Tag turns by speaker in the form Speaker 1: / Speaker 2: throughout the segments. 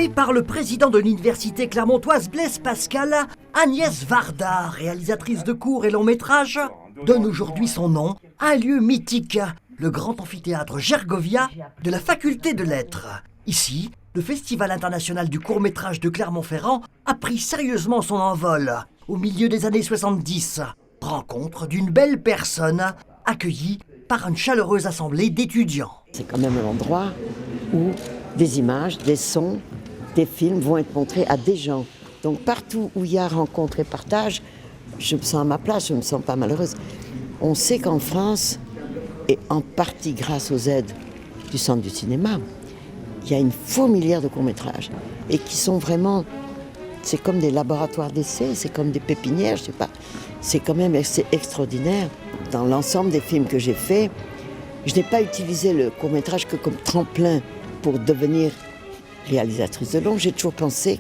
Speaker 1: Créée par le président de l'université clermontoise Blaise Pascal, Agnès Varda, réalisatrice de courts et longs métrages, donne aujourd'hui son nom à un lieu mythique, le grand amphithéâtre Gergovia de la faculté de lettres. Ici, le Festival international du court-métrage de Clermont-Ferrand a pris sérieusement son envol au milieu des années 70. Rencontre d'une belle personne accueillie par une chaleureuse assemblée d'étudiants.
Speaker 2: C'est quand même un endroit où des images, des sons, des films vont être montrés à des gens. Donc partout où il y a rencontre et partage, je me sens à ma place, je ne me sens pas malheureuse. On sait qu'en France, et en partie grâce aux aides du Centre du cinéma, il y a une fourmilière de courts-métrages et qui sont vraiment, c'est comme des laboratoires d'essais, c'est comme des pépinières, je sais pas. C'est quand même extraordinaire. Dans l'ensemble des films que j'ai faits, je n'ai pas utilisé le court-métrage que comme tremplin pour devenir réalisatrice de long. J'ai toujours pensé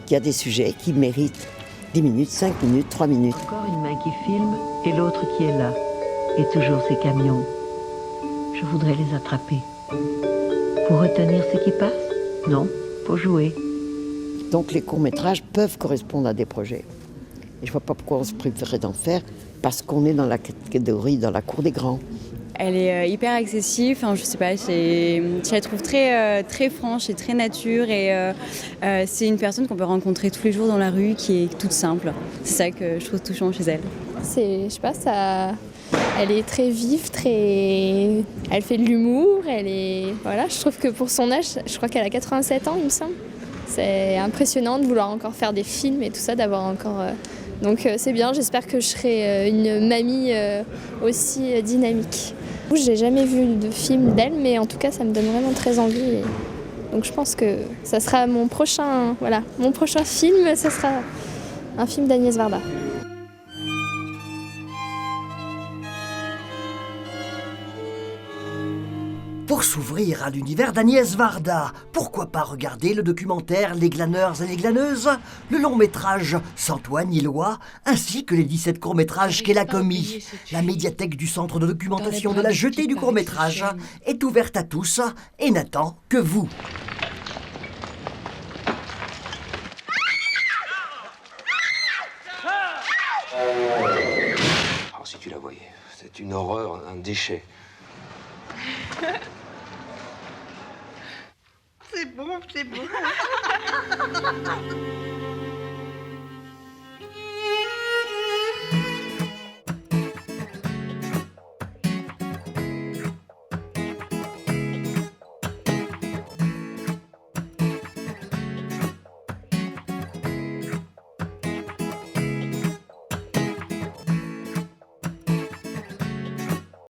Speaker 2: qu'il y a des sujets qui méritent 10 minutes, 5 minutes, 3 minutes.
Speaker 3: Encore une main qui filme et l'autre qui est là. Et toujours ces camions. Je voudrais les attraper. Pour retenir ce qui passe? Non, pour jouer.
Speaker 2: Donc les courts-métrages peuvent correspondre à des projets. Et je ne vois pas pourquoi on se priverait d'en faire, parce qu'on est dans la catégorie, dans la cour des grands.
Speaker 4: Elle est hyper accessible, enfin, je sais pas, je la trouve très franche et très nature et c'est une personne qu'on peut rencontrer tous les jours dans la rue qui est toute simple. C'est ça que je trouve touchant chez elle.
Speaker 5: Je sais pas, elle est très vive, elle fait de l'humour, voilà, je trouve que pour son âge, je crois qu'elle a 87 ans il me semble. C'est impressionnant de vouloir encore faire des films et tout ça, d'avoir encore... Donc c'est bien, j'espère que je serai une mamie aussi dynamique. J'ai jamais vu de film d'elle, mais en tout cas ça me donne vraiment très envie. Donc je pense que ça sera mon prochain film, ça sera un film d'Agnès Varda.
Speaker 1: Pour s'ouvrir à l'univers d'Agnès Varda, pourquoi pas regarder le documentaire Les glaneurs et les glaneuses, le long métrage Sans toi ni loi, ainsi que les 17 courts-métrages qu'elle a commis. La médiathèque du centre de documentation de la Jetée du court-métrage est ouverte à tous et n'attend que vous.
Speaker 6: Oh, si tu la voyais, c'est une horreur, un déchet.
Speaker 7: C'est bon, c'est bon.